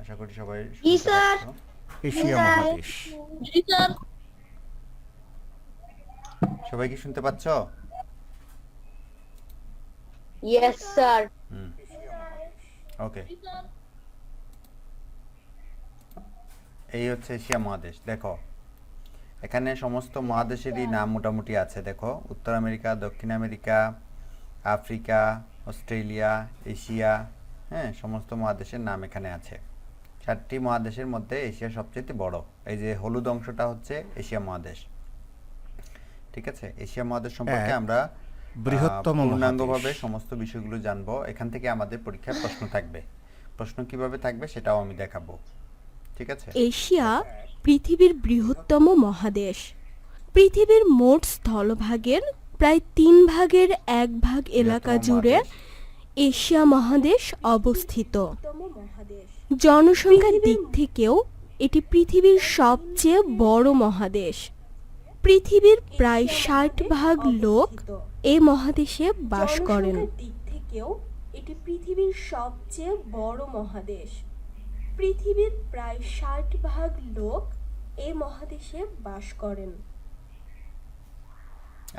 আশা করি সবাই জি শুনতে স্যার। পাচ্ছ। এশিয়া মহাদেশ। জি স্যার। সবাই কি শুনতে পাচ্ছ? Yes sir. Hmm, okay. এই হচ্ছে এশিয়া মহাদেশ। দেখো এখানে সমস্ত মহাদেশেরই নাম মোটামুটি আছে। দেখো উত্তর আমেরিকা, দক্ষিণ আমেরিকা, আফ্রিকা, অস্ট্রেলিয়া, এশিয়া, হ্যাঁ, সমস্ত মহাদেশের নাম এখানে আছে। 4টি মহাদেশের মধ্যে এশিয়া সবচেয়ে বড়। এই যে হলুদ অংশটা হচ্ছে এশিয়া মহাদেশ। ঠিক আছে, এশিয়া মহাদেশ সম্পর্কে এক আমরা বৃহত্তম পূর্ণাঙ্গভাবে মহাদেশ। সমস্ত বিষয়গুলো জানবো। এখান থেকে আমাদের পরীক্ষায় প্রশ্ন থাকবে। প্রশ্ন কিভাবে থাকবে সেটাও আমি দেখাবো। ঠিক আছে, এশিয়া দেখো। পৃথিবীর বৃহত্তম মহাদেশ। পৃথিবীর মোট স্থলভাগের প্রায় 3 ভাগের 1 ভাগ এলাকা বৃহত্তম জুড়ে মহাদেশ। এশিয়া মহাদেশ অবস্থিত। জনসংখ্যার দিক থেকেও এটি পৃথিবীর সবচেয়ে বড় মহাদেশ। পৃথিবীর প্রায় 60 ভাগ লোক এই মহাদেশে বাস করেন। জনসংখ্যার দিক থেকেও এটি পৃথিবীর সবচেয়ে বড় মহাদেশ। পৃথিবীর প্রায় 60 ভাগ লোক এই মহাদেশে বাস করেন।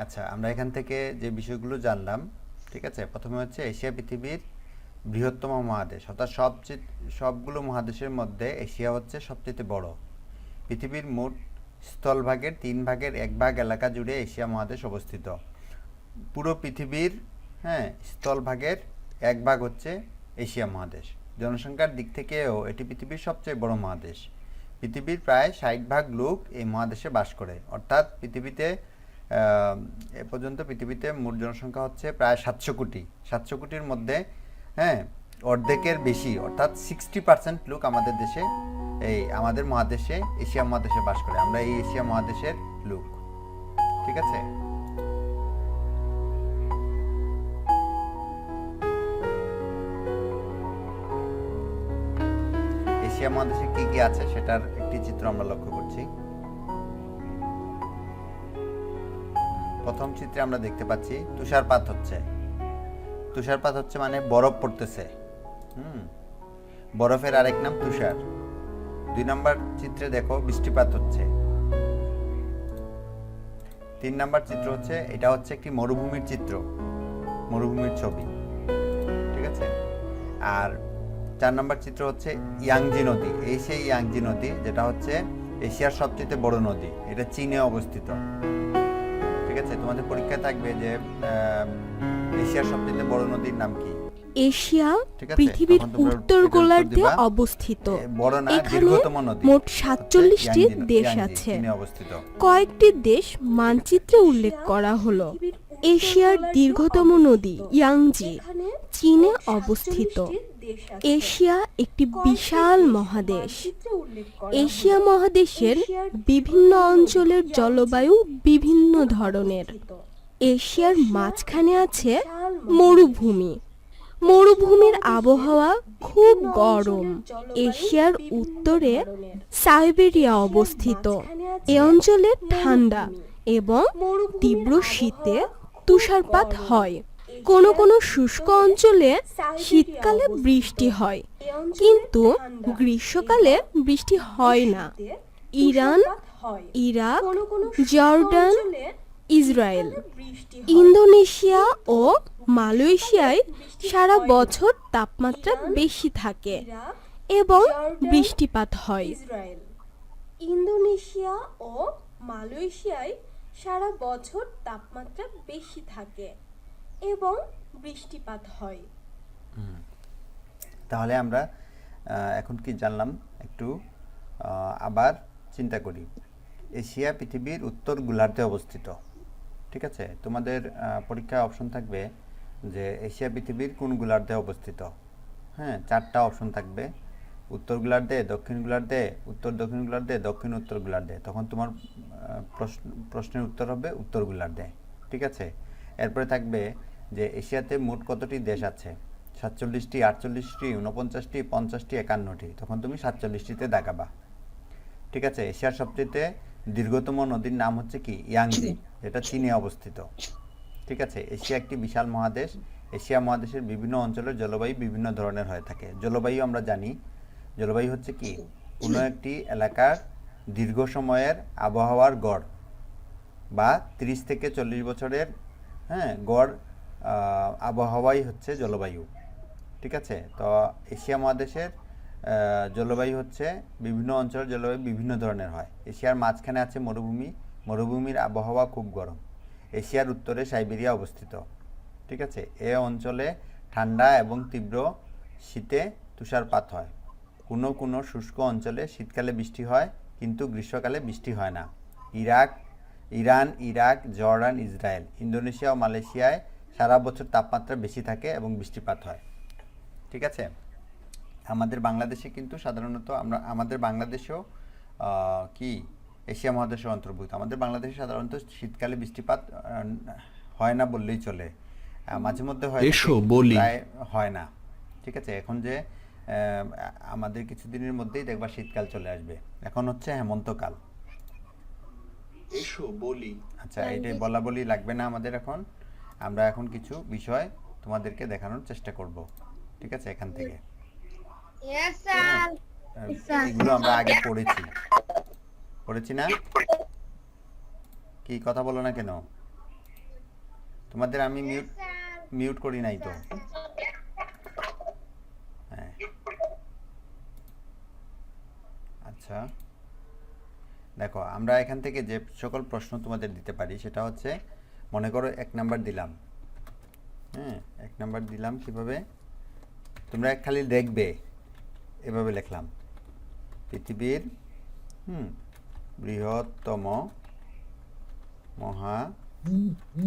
আচ্ছা, আমরা এখান থেকে যে বিষয়গুলো জানলাম, ঠিক আছে, প্রথমে হচ্ছে এশিয়া পৃথিবীর বৃহত্তম মহাদেশ, অর্থাৎ সবগুলো মহাদেশের মধ্যে এশিয়া হচ্ছে সবচেয়ে বড়। পৃথিবীর মোট স্থলভাগের 3 ভাগের 1 ভাগ এলাকা জুড়ে এশিয়া মহাদেশ অবস্থিত। পুরো পৃথিবীর, হ্যাঁ, স্থলভাগের 1 ভাগ হচ্ছে এশিয়া মহাদেশ। জনসংখ্যার দিক থেকেও এটি পৃথিবীর সবচেয়ে বড় মহাদেশ। পৃথিবীর প্রায় 60 ভাগ লোক এই মহাদেশে বাস করে, অর্থাৎ পৃথিবীতে এ পর্যন্ত পৃথিবীতে মোট জনসংখ্যা হচ্ছে প্রায় 700 কোটি। 700 কোটির মধ্যে, হ্যাঁ, অর্ধেকের বেশি অর্থাৎ 60% লোক আমাদের দেশে, এই আমাদের মহাদেশে, এশিয়া মহাদেশে বাস করে। আমরা এই এশিয়া মহাদেশের লোক। ঠিক আছে, এশিয়া মহাদেশে কি কি আছে সেটার একটি চিত্র আমরা লক্ষ্য করছি। প্রথম চিত্রে আমরা দেখতে পাচ্ছি তুষারপাত হচ্ছে। তুষারপাত হচ্ছে মানে বরফ পড়তেছে। বরফের আরেক নাম তুষার। 2 নম্বর চিত্রে দেখো বৃষ্টিপাত হচ্ছে। 3 নম্বর চিত্র হচ্ছে, এটা হচ্ছে একটি মরুভূমির চিত্র, মরুভূমির ছবি। ঠিক আছে, আর 4 নম্বর চিত্র হচ্ছে ইয়াংজি নদী। এই সেই ইয়াংজি নদী, যেটা হচ্ছে এশিয়ার সবচেয়ে বড় নদী। এটা চীনে অবস্থিত। ঠিক আছে, তোমাদের পরীক্ষায় থাকবে যে এশিয়ার সবচেয়ে বড় নদীর নাম কি। এশিয়া ঠিক আছে, পৃথিবীর তখন তোমরা উত্তর এটার উত্তর গোলার্ধে দিবা। অবস্থিত। বড় না, এখানে দীর্ঘতম নদী মোট হচ্ছে 47টি দেশ ইয়াংজি, আছে। চীনে অবস্থিত। কয়েকটি দেশ মানচিত্রে উল্লেখ করা হলো। এশিয়ার দীর্ঘতম নদী ইয়াংজি এখানে চীনে মোট অবস্থিত। 47টি দেশ আছে। এশিয়া একটি বিশাল মহাদেশ। মানচিত্রে উল্লেখ করা এশিয়া হলো। মহাদেশের এশিয়ার বিভিন্ন দীর্ঘতম অঞ্চলের নদী জলবায়ু বিভিন্ন ধরনের। অবস্থিত। এশিয়ার মাঝখানে আছে বিশাল মহাদেশ। মরুভূমি। মরুভূমির আবহাওয়া খুব গরম। এশিয়ার উত্তরে সাইবেরিয়া অবস্থিত। এ অঞ্চলে ঠান্ডা এবং তীব্র শীতে তুষারপাত হয়। কোনো কোনো শুষ্ক অঞ্চলে শীতকালে বৃষ্টি হয়, কিন্তু গ্রীষ্মকালে বৃষ্টি হয় না। Iran, Iraq, Jordan, Israel, Indonesia ও মালয়েশিয়ায় সারা বছর তাপমাত্রা বেশি থাকে এবং বৃষ্টিপাত হয়। ইসরায়েল, ইন্দোনেশিয়া ও মালয়েশিয়ায় সারা বছর তাপমাত্রা বেশি থাকে এবং বৃষ্টিপাত হয়। তাহলে আমরা এখন কি জানলাম একটু আবার চিন্তা করি। এশিয়া পৃথিবীর উত্তর গোলার্ধে অবস্থিত। ঠিক আছে, তোমাদের পরীক্ষায় অপশন থাকবে যে এশিয়া পৃথিবীর কোন গোলার্ধে অবস্থিত। হ্যাঁ, 4টা অপশন থাকবে, উত্তর গোলার্ধে, দক্ষিণ গোলার্ধে, উত্তর দক্ষিণ গোলার্ধে, দক্ষিণ উত্তর গোলার্ধে। তখন তোমার প্রশ্নের উত্তর হবে উত্তর গোলার্ধে। ঠিক আছে, এরপরে থাকবে যে এশিয়াতে মোট কতটি দেশ আছে। 47টি, 48টি, 49টি, 50টি, 51টি। তখন তুমি 47টিতে দাগাবা। ঠিক আছে, এশিয়ার সবচেয়ে দীর্ঘতম নদীর নাম হচ্ছে কি, ইয়াংজি, যেটা চীনে অবস্থিত। ঠিক আছে, এশিয়া একটি বিশাল মহাদেশ। এশিয়া মহাদেশের বিভিন্ন অঞ্চলের জলবায়ু বিভিন্ন ধরনের হয়ে থাকে। জলবায়ু আমরা জানি জলবায়ু হচ্ছে কি কোনো একটি এলাকার দীর্ঘ সময়ের আবহাওয়ার গড় বা 30 থেকে 40 বছরের গড় আবহাওয়াই হচ্ছে জলবায়ু। ঠিক আছে, তো এশিয়া মহাদেশের জলবায়ু হচ্ছে বিভিন্ন অঞ্চলের জলবায়ু বিভিন্ন ধরনের হয়। এশিয়ার মাঝখানে আছে মরুভূমি, মরুভূমির আবহাওয়া খুব গরম। এশিয়ার উত্তরে সাইবেরিয়া অবস্থিত। ঠিক আছে, এ অঞ্চলে ঠান্ডা এবং তীব্র শীতে তুষারপাত হয়। কোনো কোনো শুষ্ক অঞ্চলে শীতকালে বৃষ্টি হয় কিন্তু গ্রীষ্মকালে বৃষ্টি হয় না। Iran, Iraq, Jordan, Israel, Indonesia ও মালয়েশিয়ায় সারা বছর তাপমাত্রা বেশি থাকে এবং বৃষ্টিপাত হয়। ঠিক আছে, আমাদের বাংলাদেশে কিন্তু সাধারণত আমাদের বাংলাদেশেও কি এশিয়া মহাদেশের অন্তর্ভুক্ত। আমাদের বাংলাদেশে সাধারণত শীতকালে বৃষ্টিপাত হয় না বললেই চলে, মাঝে মধ্যে হয়, এসো বলি। প্রায় হয় না। ঠিক আছে, এখন যে আমাদের কিছুদিনের মধ্যেই দেখবা শীতকাল চলে আসবে। এখন হচ্ছে হেমন্তকাল। এসো বলি। আচ্ছা, এটাই বলা বলি লাগবে না আমাদের। এখন আমরা এখন কিছু বিষয় তোমাদেরকে দেখানোর চেষ্টা করব। ঠিক আছে, এখান থেকে এগুলো আমরা আগে পড়েছি না? কি কথা বলো না কেন? তোমাদের আমি মিউট করি নাই তো। হ্যাঁ, আচ্ছা দেখো, আমরা এখান থেকে যে সকল প্রশ্ন তোমাদের দিতে পারি সেটা হচ্ছে, মনে করো 1 নাম্বার দিলাম। 1 নাম্বার দিলাম কিভাবে, তোমরা খালি দেখবে, এভাবে লিখলাম, পৃথিবীর বৃহত্তম মহাদেশের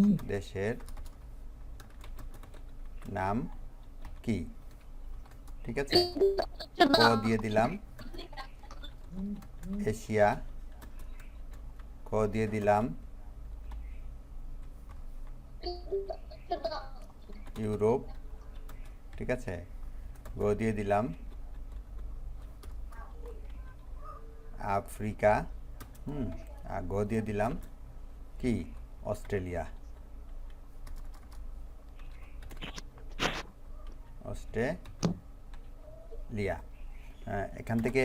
নাম কি? ঠিক আছে, ক দিয়ে দিলাম এশিয়া, খ দিয়ে দিলাম ইউরোপ। ঠিক আছে, গ দিয়ে দিলাম আফ্রিকা, আর গ দিয়ে দিলাম কি অস্ট্রেলিয়া। এখান থেকে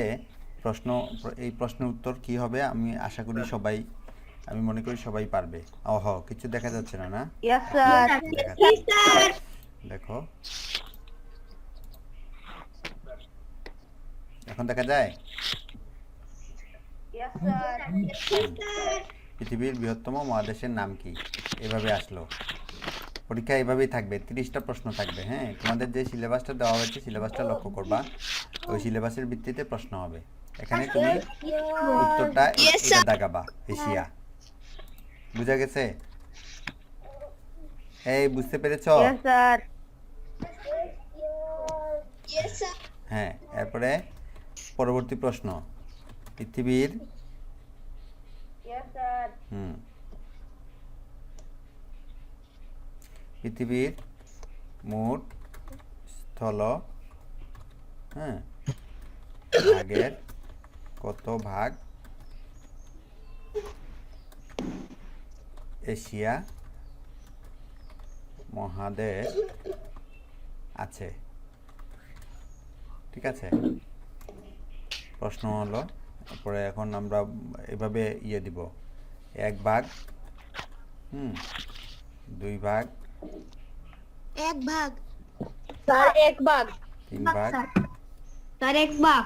এই প্রশ্নের উত্তর কি হবে আমি আশা করি আমি মনে করি সবাই পারবে। কিছু দেখা যাচ্ছে না? দেখো, এখন দেখা যায়? পৃথিবীর বৃহত্তম মহাদেশের নাম কি? এভাবে আসলো। পরীক্ষা এভাবেই থাকবে, 30টা প্রশ্ন থাকবে। হ্যাঁ, তোমাদের যে সিলেবাসটা দেওয়া হয়েছে সিলেবাসটা লক্ষ্য করবা, ওই সিলেবাসের ভিত্তিতে প্রশ্ন হবে। এখানে তুমি উত্তরটা এটা দাগাবা, এশিয়া। বুঝা গেছে? এই বুঝতে পেরেছো? হ্যাঁ, এরপরে পরবর্তী প্রশ্ন, পৃথিবীর পৃথিবীর মোট স্থল ভাগের কত ভাগ এশিয়া মহাদেশ আছে? ঠিক আছে, প্রশ্ন হলো। তারপরে এখন আমরা এভাবে দিব, 1 ভাগ, 2 ভাগ, 1 ভাগ, তার 1 ভাগ, 3 ভাগ, তার 1 ভাগ,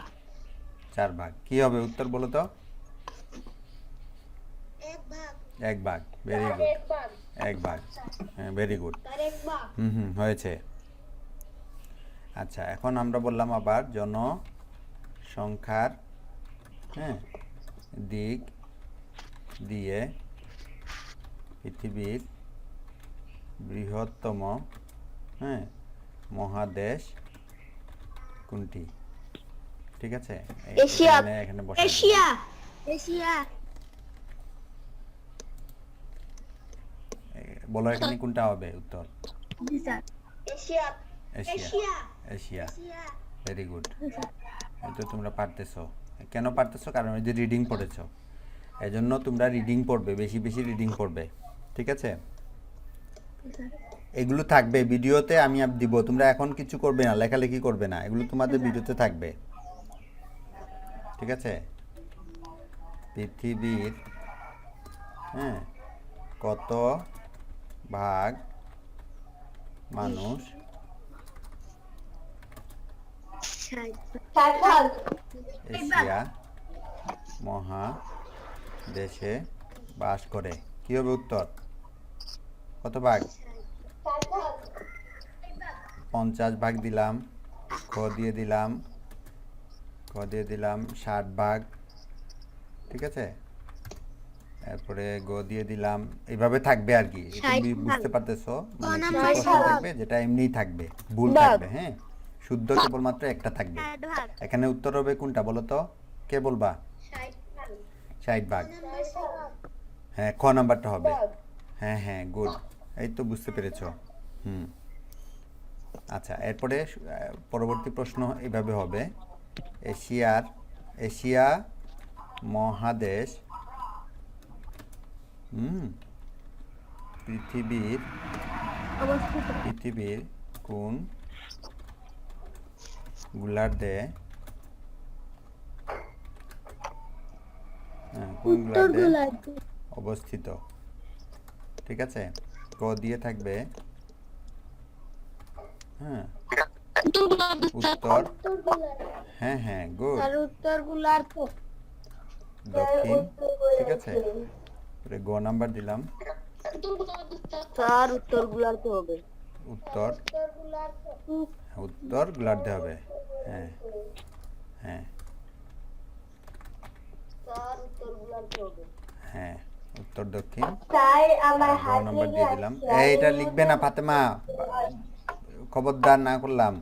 4 ভাগ। কি হবে উত্তর বলো তো? 1 ভাগ, 1 ভাগ। ভেরি গুড, 1 ভাগ। হ্যাঁ, ভেরি গুড। তার 1 ভাগ। হয়েছে। আচ্ছা, এখন আমরা বললাম আবার জনসংখ্যার দিক দিয়ে পৃথিবীর বৃহত্তম মহাদেশ কোনটি? ঠিক আছে, এশিয়া। এখানে এশিয়া, এশিয়া। বলো এখানে কোনটা হবে উত্তর? Asia, Asia, Asia. Very good. এই তো তোমরা পারতেছো। কেন পারতেছো? কারণ ওই যে রিডিং পড়েছো, এই জন্য তোমরা রিডিং পড়বে, বেশি বেশি রিডিং পড়বে। ঠিক আছে, এগুলো থাকবে ভিডিওতে, আমি দিব। তোমরা এখন কিছু করবে না, লেখালেখি করবে না, এগুলো তোমাদের ভিডিওতে থাকবে। ঠিক আছে, পৃথিবীর কত ভাগ মানুষ 60 ভাগ। এশিয়া মহাদেশে বাস করে? কি হবে উত্তর? কত ভাগ? 50 ভাগ দিলাম, খ দিয়ে দিলাম 60 ভাগ, ঠিক আছে, এরপরে গ দিয়ে দিলাম, এইভাবে থাকবে আর কি। তুমি বুঝতে পারতেছো, মানে কিছু প্রশ্ন থাকবে যেটা এমনিই থাকবে, ভুল থাকবে, হ্যাঁ, শুদ্ধ কেবলমাত্র একটা থাকবে। এখানে উত্তর হবে কোনটা বলো তো, কে বলবা? 60 ভাগ। হ্যাঁ, খ নাম্বারটা হবে। হ্যাঁ হ্যাঁ, গুড, এই তো বুঝতে পেরেছো। আচ্ছা, এরপরে পরবর্তী প্রশ্ন এভাবে হবে, এশিয়া মহাদেশ পৃথিবীর কোন গোলার্ধে অবস্থিত? ঠিক আছে, ক দিয়ে থাকবে উত্তর, হ্যাঁ হ্যাঁ, গুড, উত্তর গোলার্ধ। দক্ষিণ, ঠিক আছে। গ নাম্বার দিলাম, স্যার উত্তর গোলার্ধ হবে। উত্তর গোলার্ধে হবে। হ্যাঁ হ্যাঁ হ্যাঁ, উত্তর দক্ষিণ। গ নাম্বার দিয়ে দিলাম। এইটা লিখবে না ফাতেমা, খবরদার না করলাম,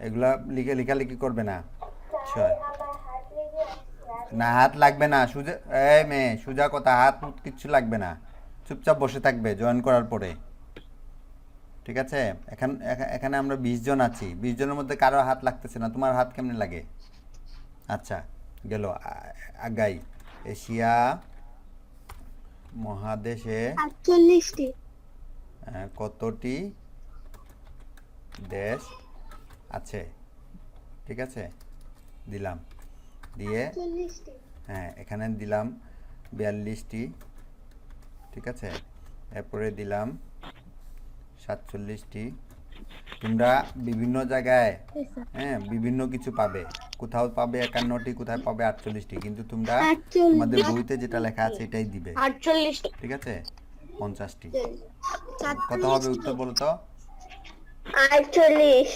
এগুলা লেখালেখি করবে না। না, হাত লাগবে না, সুজা, এই মেয়ে, সুজা কথা, হাত কিচ্ছু লাগবে না, চুপচাপ বসে থাকবে জয়েন করার পরে, ঠিক আছে। এখানে আমরা 20 জন আছি, 20 জনের মধ্যে কারো হাত লাগতেছে না, তোমার হাত কেমনে লাগে? আচ্ছা, গেল, আগাই। এশিয়া মহাদেশে 48টি। কতটি দেশ আছে? ঠিক আছে, দিলাম, দিয়ে হ্যাঁ এখানে দিলাম 42টি, ঠিক আছে, এরপরে দিলাম 47টি। তোমরা বিভিন্ন জায়গায় বিভিন্ন কিছু পাবে, কোথাও পাবে 51টি, কোথায় পাবে 48টি, কিন্তু তোমরা তোমাদের বইতে যেটা লেখা আছে এটাই দিবে, 48টি। ঠিক আছে, 50টি। কত হবে উত্তর বলো তো? 48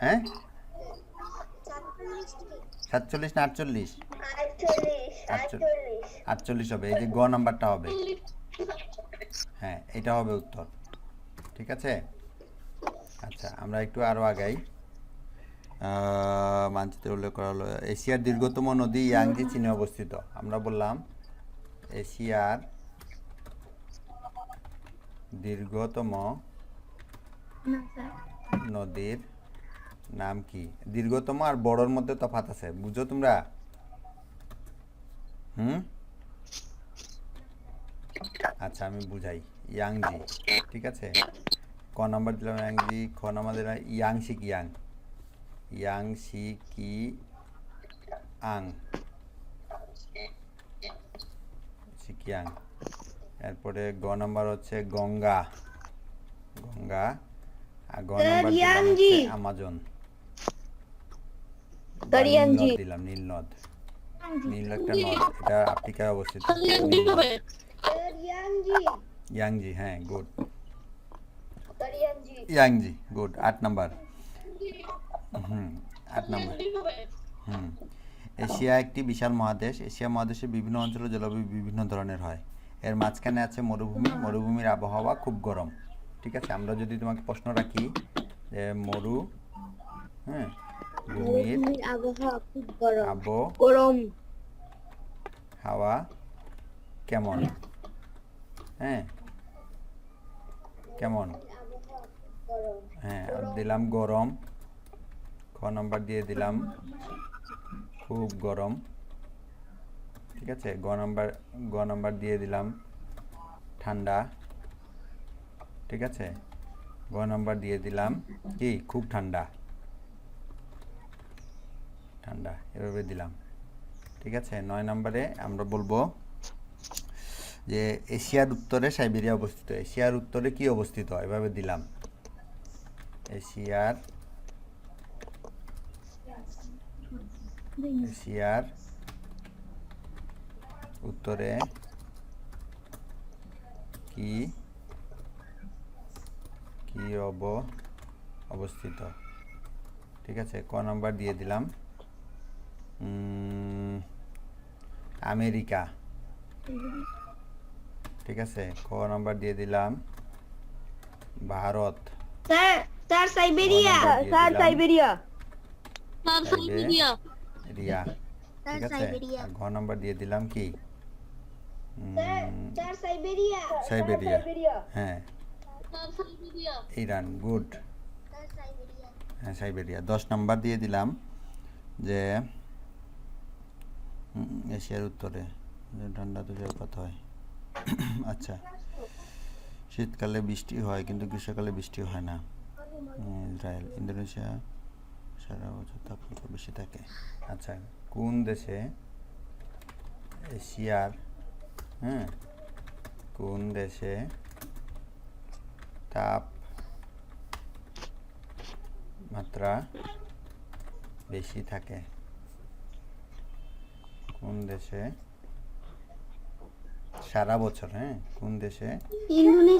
হ্যাঁ, 47 না 48? 48 হবে, এই যে গ নাম্বারটা হবে, হ্যাঁ এটা হবে উত্তর, ঠিক আছে। আচ্ছা, আমরা একটু আরো আগাই। মানচিত্রে উল্লেখ করা হলো, এশিয়ার দীর্ঘতম নদী ইয়াংজি চীনে অবস্থিত। আমরা বললাম এশিয়ার দীর্ঘতম নদীর নাম কি? দীর্ঘতম আর বড়র মধ্যে তফাৎ আছে, বুঝো তোমরা? আচ্ছা, আমি বুঝাই। ইয়াংজি, ঠিক আছে, ক নাম্বার দিলাম ইয়াংজি, খ নাম্বার দিলাম ইয়াংশি কিয়াং, ইয়াংশি কি আং, সিকিয়াং। এরপরে গ নাম্বার হচ্ছে গঙ্গা, আর গ নাম্বার দিলাম হচ্ছে আমাজন, দিলাম নীলনদ, নীল একটা নদ, এটা আফ্রিকায় অবস্থিত, ইয়াংজি, হ্যাঁ good, Yangtze, good. 8 number, 8 number, Asia একটি বিশাল মহাদেশ। এশিয়া মহাদেশের বিভিন্ন অঞ্চলে জলবায়ু বিভিন্ন ধরনের হয়। এর মাঝখানে আছে মরুভূমি, মরুভূমির আবহাওয়া খুব গরম, ঠিক আছে। আমরা যদি তোমাকে প্রশ্ন রাখি যে ভূমির আবহাওয়া খুব গরম, হাওয়া কেমন, কেমন, হ্যাঁ দিলাম গরম, খ নাম্বার দিয়ে দিলাম খুব গরম, ঠিক আছে। গ নাম্বার দিয়ে দিলাম ঠান্ডা, ঠিক আছে। গ নাম্বার দিয়ে দিলাম কি খুব ঠান্ডা, ঠান্ডা এভাবে দিলাম। ঠিক আছে, 9 নম্বরে আমরা বলবো যে এশিয়ার উত্তরে সাইবেরিয়া অবস্থিত। এশিয়ার উত্তরে কি অবস্থিত, এভাবে দিলাম এশিয়ার উত্তরে কি কি অবস্থিত। ঠিক আছে, ক নাম্বার দিয়ে দিলাম আমেরিকা। ঠিক আছে, খ নাম্বার দিয়ে দিলাম Bharat. Sir Siberia. Sir Siberia. Siberia. Riya. ঠিক আছে, আর ঘ নাম্বার দিয়ে দিলাম কি স্যার সাইবেরিয়া। সাইবেরিয়া। হ্যাঁ, ইরান। গুড। হ্যাঁ, সাইবেরিয়া। 10 নাম্বার দিয়ে দিলাম যে এশিয়ার উত্তরে ঠান্ডা তুষারপাত হয়। আচ্ছা, শীতকালে বৃষ্টি হয় কিন্তু গ্রীষ্মকালে বৃষ্টি হয় না। ইসরায়েল। ইন্দোনেশিয়া সারা বছর তাপমাত্রা বেশি থাকে। আচ্ছা, কোন দেশে এশিয়ার কোন দেশে তাপমাত্রা বেশি থাকে? কোন দেশে সারা বছর কোন দেশে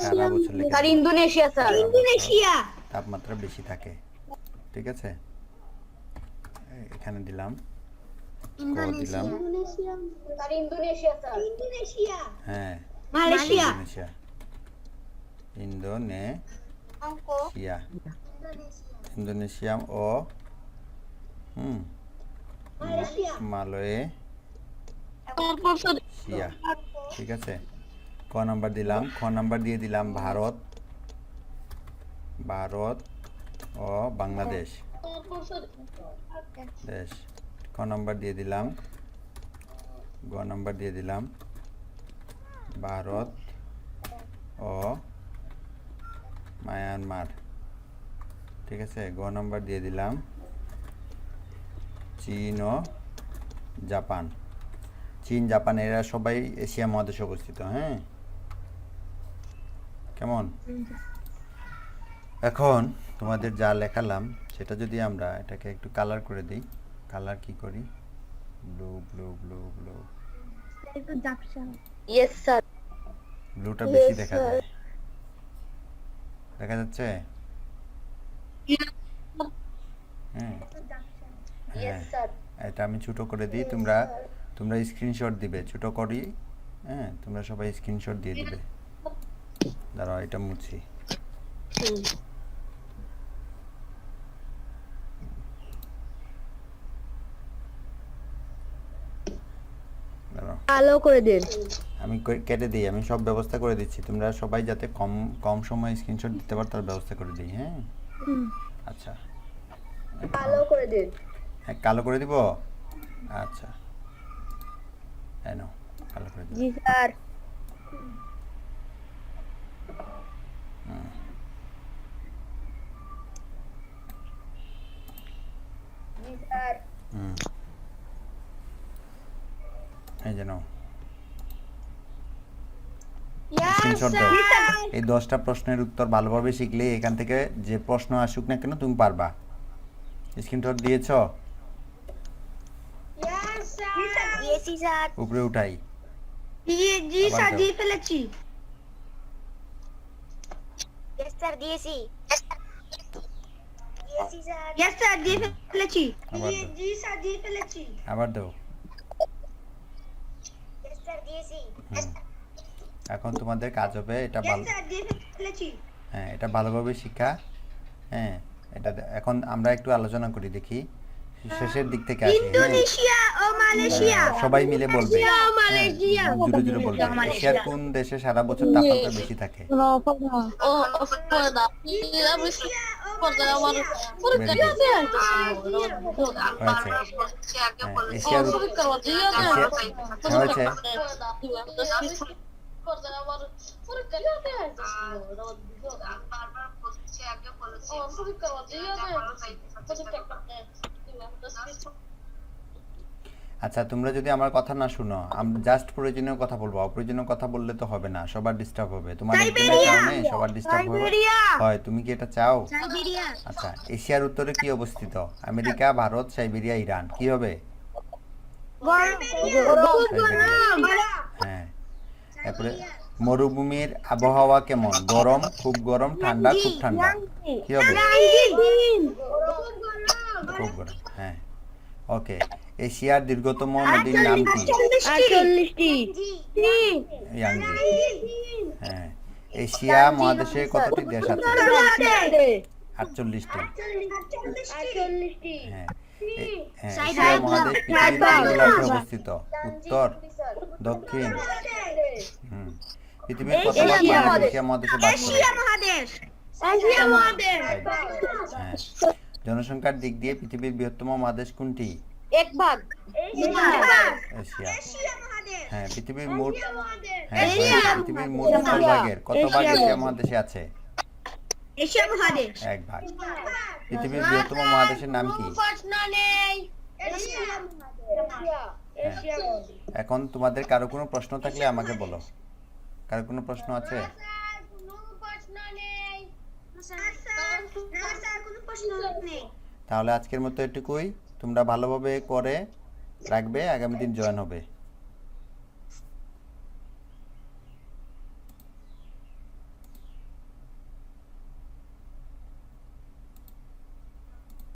সারা বছর স্যার ইন্দোনেশিয়া। স্যার ইন্দোনেশিয়া তাপমাত্রা বেশি থাকে। ঠিক আছে, এখানে দিলাম দিলাম স্যার ইন্দোনেশিয়া। Sir Indonesia. হ্যাঁ, মালয়েশিয়া। ইন্দোনেশিয়া। ইন্দোনেশিয়া ও মালয়েশিয়া। ঠিক আছে, ক নাম্বার দিলাম। খ নাম্বার দিয়ে দিলাম ভারত ও বাংলাদেশ দেশ। খ নাম্বার দিয়ে দিলাম, গ নাম্বার দিয়ে দিলাম ভারত ও মায়ানমার। ঠিক আছে, গ নাম্বার দিয়ে দিলাম চীন ও জাপান। চীন জাপান এরা সবাই এশিয়া মহাদেশে অবস্থিত। হ্যাঁ, কেমন? এখন তোমাদের যা লেখালাম সেটা যদি আমরা এটাকে একটু কালার করে দিই। কালার কি করি? Blue blue blue blue. Yes sir. ব্লুটা বেশি দেখা যায়, দেখা যাচ্ছে? হ্যাঁ, এটা আমি ছোট করে দিই, তোমরা স্ক্রিনশট দিবে ছোট করি। হ্যাঁ, তোমরা সবাই স্ক্রিনশট দিয়ে দিবে। দাঁড়াও, এটা মুছি। আলো করে দেন। আমি কেটে দিই, আমি সব ব্যবস্থা করে দিচ্ছি। তোমরা সবাই যাতে কম সময় স্ক্রিনশট দিতে পারো তার ব্যবস্থা করে দিই। হ্যাঁ, আচ্ছা, আলো করে দেন। হ্যাঁ, কালো করে দিব। আচ্ছা, এই নাও, কালো করে দিই। জি স্যার। জি স্যার। এই যে নাও, স্ক্রিনশট দাও। এই 10টা প্রশ্নের উত্তর ভালোভাবে শিখলে এখান থেকে যে প্রশ্ন আসুক না কেন তুমি পারবা। স্ক্রিনশট দিয়েছো? উপরে উঠাই। জি স্যার, দিয়ে ফেলেছি। Yes sir, দিয়েছি। ইয়েস স্যার, দিয়ে ফেলেছি। আবার দাও। জি স্যার, দিয়ে ফেলেছি। আবার দাও। Yes sir, দিয়েছি। এখন তোমাদের কাজ হবে এটা ইয়েস স্যার, দিয়ে ফেলেছি। হ্যাঁ, এটা ভালোভাবে শিখা। হ্যাঁ, এটা এখন আমরা একটু আলোচনা করি, দেখি শেষের দিক থেকে আসি। ইন্দোনেশিয়া ও মালয়েশিয়া। সবাই মিলে বলবে, মালয়েশিয়া। জোরে জোরে বলবে। এশিয়ার কোন দেশে সারা বছর তাপমাত্রা বেশি থাকে? হয়েছে? হ্যাঁ, এশিয়ার হয়েছে? আচ্ছা, তোমরা যদি আমার কথা না শুনো, আমরা জাস্ট প্রয়োজনীয় কথা বলবো, অপ্রয়োজনীয় কথা বললে তো হবে না, সবার ডিস্টার্ব হবে। তোমার একজনের কারণে সবার ডিস্টার্ব হবে। হয় তুমি কি এটা চাও? সাইবেরিয়া আচ্ছা, এশিয়ার উত্তরে কি অবস্থিত? America, Bharat, Siberia, Iran. কি হবে? সাইবেরিয়া। হ্যাঁ। তারপরে মরুভূমির আবহাওয়া কেমন? গরম, খুব গরম, ঠান্ডা, খুব ঠান্ডা। কি হবে? খুব গরম। হ্যাঁ, ওকে। এশিয়ার দীর্ঘতম নদীর নাম কি? ইয়াংজি। হ্যাঁ। এশিয়া মহাদেশে কতটি দেশ আছে? 48টি। হ্যাঁ। এশিয়া মহাদেশ পৃথিবীর কোন গোলার্ধে অবস্থিত? উত্তর, দক্ষিণ? পৃথিবীর কত ভাগ মানুষ এশিয়া মহাদেশে বাস করে? হ্যাঁ। জনসংখ্যার দিক দিয়ে পৃথিবীর বৃহত্তম মহাদেশ কোনটি? এশিয়া। হ্যাঁ, পৃথিবীর মোট পৃথিবীর মোট ভূভাগের কত ভাগ এশিয়া মহাদেশে আছে? এশিয়া মহাদেশ 1 ভাগ। পৃথিবীর বৃহত্তম মহাদেশের নাম কি? এখন তোমাদের কারো কোনো প্রশ্ন থাকলে আমাকে বলো। কারো কোনো প্রশ্ন আছে? তাহলে আজকের মতো এটুকুই। তোমরা ভালোভাবে করে রাখবে, আগামী দিন জয়েন হবে।